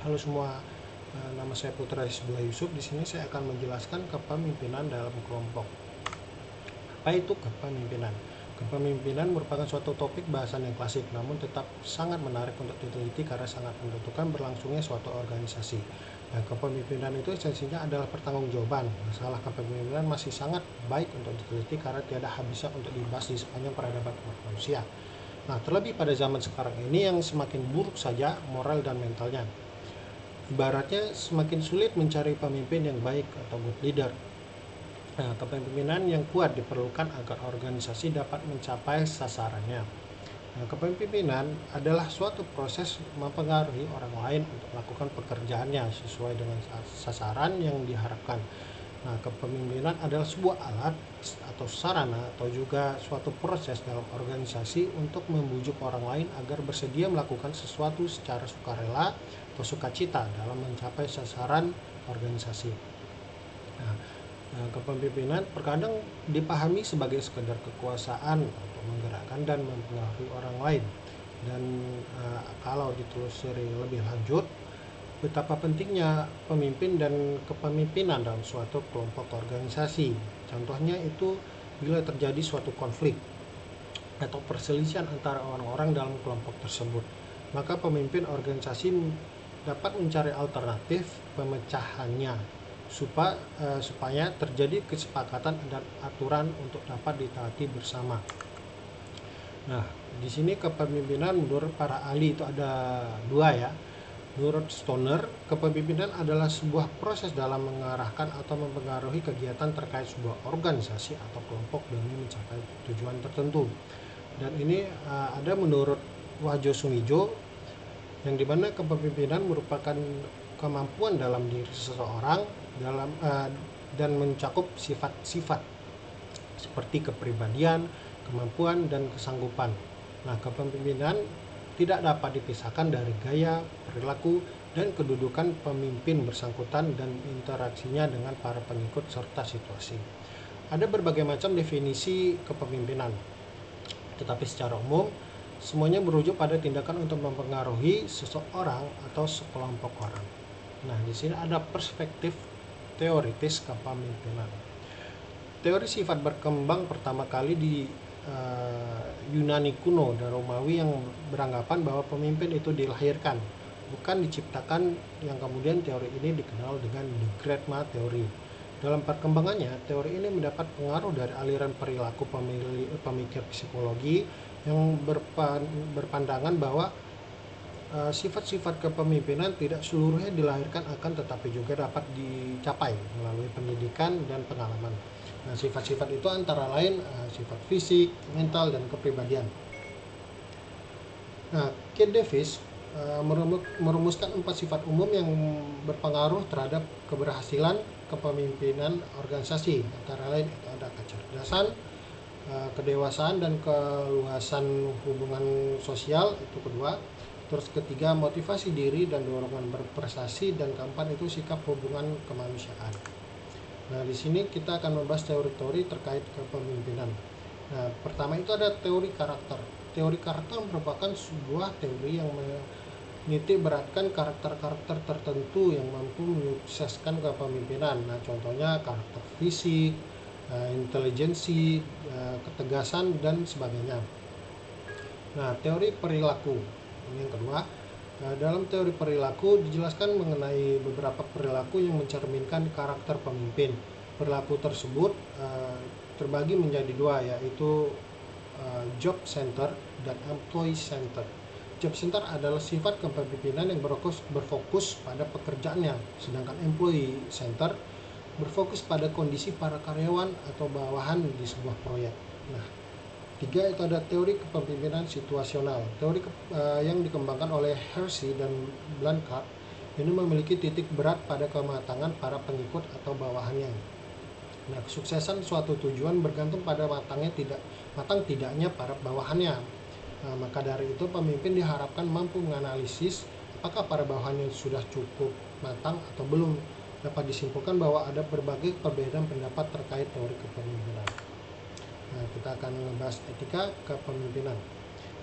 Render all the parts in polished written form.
Halo semua, nama saya Putra Hisbullah Yusuf. Di sini saya akan menjelaskan kepemimpinan dalam kelompok. Apa itu kepemimpinan? Kepemimpinan merupakan suatu topik bahasan yang klasik, namun tetap sangat menarik untuk diteliti karena sangat menentukan berlangsungnya suatu organisasi. Nah, kepemimpinan itu esensinya adalah pertanggungjawaban. Masalah kepemimpinan masih sangat baik untuk diteliti karena tiada habisnya untuk dibahas di sepanjang peradaban umat manusia. Nah, terlebih pada zaman sekarang ini yang semakin buruk saja moral dan mentalnya. Ibaratnya semakin sulit mencari pemimpin yang baik atau good leader. Nah, kepemimpinan yang kuat diperlukan agar organisasi dapat mencapai sasarannya. Nah, kepemimpinan adalah suatu proses mempengaruhi orang lain untuk melakukan pekerjaannya sesuai dengan sasaran yang diharapkan. Nah, kepemimpinan adalah sebuah alat atau sarana atau juga suatu proses dalam organisasi untuk membujuk orang lain agar bersedia melakukan sesuatu secara sukarela atau sukacita dalam mencapai sasaran organisasi. Nah, kepemimpinan terkadang dipahami sebagai sekedar kekuasaan untuk menggerakkan dan mempengaruhi orang lain. Dan kalau ditelusuri lebih lanjut, betapa pentingnya pemimpin dan kepemimpinan dalam suatu kelompok organisasi. Contohnya itu bila terjadi suatu konflik atau perselisihan antara orang-orang dalam kelompok tersebut, maka pemimpin organisasi dapat mencari alternatif pemecahannya supaya terjadi kesepakatan dan aturan untuk dapat ditaati bersama. Nah, di sini kepemimpinan menurut para ahli itu ada dua ya. Menurut Stoner, kepemimpinan adalah sebuah proses dalam mengarahkan atau mempengaruhi kegiatan terkait sebuah organisasi atau kelompok demi mencapai tujuan tertentu. Dan ini ada menurut Wahjo Sumijo, yang dimana kepemimpinan merupakan kemampuan dalam diri seseorang dan mencakup sifat-sifat seperti kepribadian, kemampuan, dan kesanggupan. Nah, kepemimpinan tidak dapat dipisahkan dari gaya, perilaku, dan kedudukan pemimpin bersangkutan dan interaksinya dengan para pengikut serta situasi. Ada berbagai macam definisi kepemimpinan, tetapi secara umum semuanya merujuk pada tindakan untuk mempengaruhi seseorang atau sekelompok orang. Nah, di sini ada perspektif teoritis kepemimpinan. Teori sifat berkembang pertama kali di Yunani kuno dan Romawi yang beranggapan bahwa pemimpin itu dilahirkan, bukan diciptakan, yang kemudian teori ini dikenal dengan the Great Theory. Dalam perkembangannya, teori ini mendapat pengaruh dari aliran perilaku pemikir psikologi yang berpandangan bahwa sifat-sifat kepemimpinan tidak seluruhnya dilahirkan tetapi juga dapat dicapai melalui pendidikan dan pengalaman. Nah, sifat-sifat itu antara lain sifat fisik, mental, dan kepribadian. Nah, Keith Davis merumuskan 4 sifat umum yang berpengaruh terhadap keberhasilan kepemimpinan organisasi. Antara lain itu ada kecerdasan, kedewasaan, dan keluasan hubungan sosial, itu kedua. Terus ketiga, motivasi diri dan dorongan berprestasi, dan keempat itu sikap hubungan kemanusiaan. Nah, di sini kita akan membahas teori-teori terkait kepemimpinan. Nah, pertama itu ada teori karakter. Teori karakter merupakan sebuah teori yang menitik beratkan karakter-karakter tertentu yang mampu menyukseskan kepemimpinan. Nah, contohnya karakter fisik, intelijensi, ketegasan, dan sebagainya. Nah, teori perilaku ini yang kedua. Dalam teori perilaku dijelaskan mengenai beberapa perilaku yang mencerminkan karakter pemimpin. Perilaku tersebut terbagi menjadi dua, yaitu job center dan employee center. Job center adalah sifat kepemimpinan yang berfokus pada pekerjaannya, sedangkan employee center berfokus pada kondisi para karyawan atau bawahan di sebuah proyek. Nah, tiga itu ada teori kepemimpinan situasional. Teori yang dikembangkan oleh Hersey dan Blanchard ini memiliki titik berat pada kematangan para pengikut atau bawahannya. Nah, kesuksesan suatu tujuan bergantung pada matang tidaknya para bawahannya. Nah, maka dari itu pemimpin diharapkan mampu menganalisis apakah para bawahannya sudah cukup matang atau belum. Dapat disimpulkan bahwa ada berbagai perbedaan pendapat terkait teori kepemimpinan. Nah, kita akan membahas etika kepemimpinan.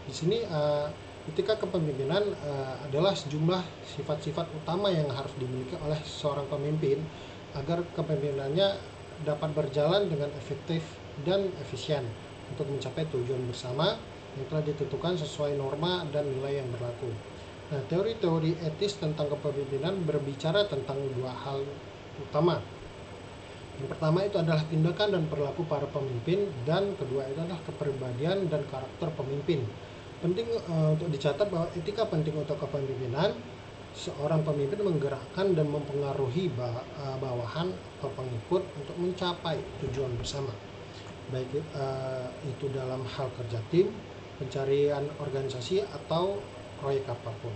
Di sini Etika kepemimpinan adalah sejumlah sifat-sifat utama yang harus dimiliki oleh seorang pemimpin agar kepemimpinannya dapat berjalan dengan efektif dan efisien untuk mencapai tujuan bersama yang telah ditentukan sesuai norma dan nilai yang berlaku. Nah, teori-teori etis tentang kepemimpinan berbicara tentang dua hal utama. Yang pertama itu adalah tindakan dan perilaku para pemimpin, dan kedua itu adalah kepribadian dan karakter pemimpin. Penting untuk dicatat bahwa etika penting untuk kepemimpinan. Seorang pemimpin menggerakkan dan mempengaruhi bawahan atau pengikut untuk mencapai tujuan bersama, baik itu dalam hal kerja tim, pencarian organisasi, atau proyek apapun.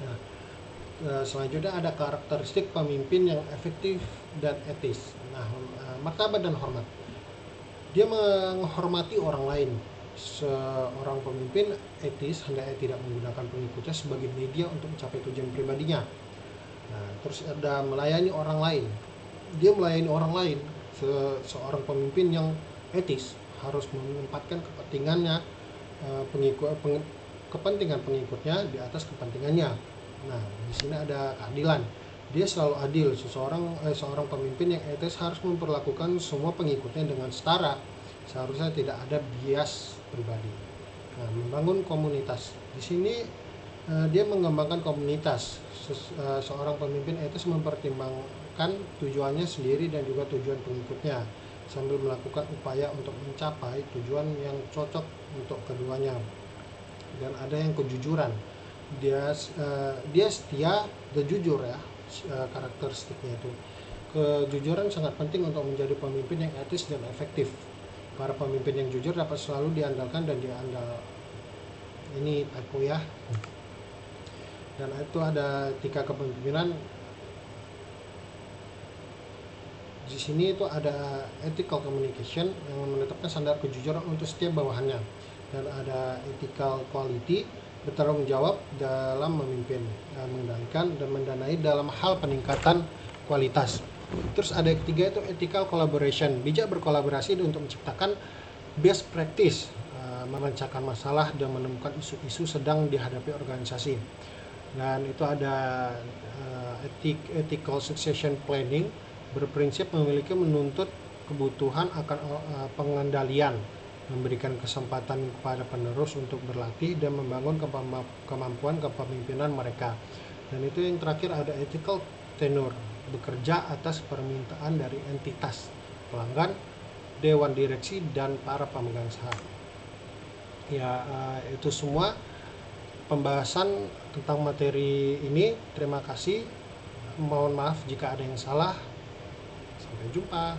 Nah, selanjutnya ada karakteristik pemimpin yang efektif dan etis. Nah, martabat dan hormat. Dia menghormati orang lain. Seorang pemimpin etis hendaknya tidak menggunakan pengikutnya sebagai media untuk mencapai tujuan pribadinya. Nah, terus ada melayani orang lain. Dia melayani orang lain. Seorang pemimpin yang etis harus menempatkan kepentingannya, kepentingan pengikutnya di atas kepentingannya. Nah, di sini ada keadilan. Dia selalu adil. Seorang pemimpin yang etis harus memperlakukan semua pengikutnya dengan setara. Seharusnya tidak ada bias pribadi. Nah, membangun komunitas. Di sini dia mengembangkan komunitas. Seorang pemimpin etis mempertimbangkan tujuannya sendiri dan juga tujuan pengikutnya, sambil melakukan upaya untuk mencapai tujuan yang cocok untuk keduanya. Dan ada yang kejujuran. Dia setia dan jujur ya, karakteristiknya itu. Kejujuran sangat penting untuk menjadi pemimpin yang etis dan efektif. Para pemimpin yang jujur dapat selalu diandalkan dan ini typo ya. Dan itu ada etika kepemimpinan. Di sini itu ada ethical communication yang menetapkan standar kejujuran untuk setiap bawahannya. Dan ada ethical quality, bertanggung jawab dalam memimpin, mengendalikan dan mendanai dalam hal peningkatan kualitas. Terus ada yang ketiga itu ethical collaboration, bijak berkolaborasi untuk menciptakan best practice, memecahkan masalah dan menemukan isu-isu sedang dihadapi organisasi. Dan itu ada ethical succession planning, berprinsip memiliki menuntut kebutuhan akan pengendalian, memberikan kesempatan kepada penerus untuk berlatih dan membangun kemampuan kepemimpinan mereka. Dan itu yang terakhir ada ethical tenure, bekerja atas permintaan dari entitas, pelanggan, dewan direksi, dan para pemegang saham. Ya, itu semua pembahasan tentang materi ini. Terima kasih. Mohon maaf jika ada yang salah. Sampai jumpa.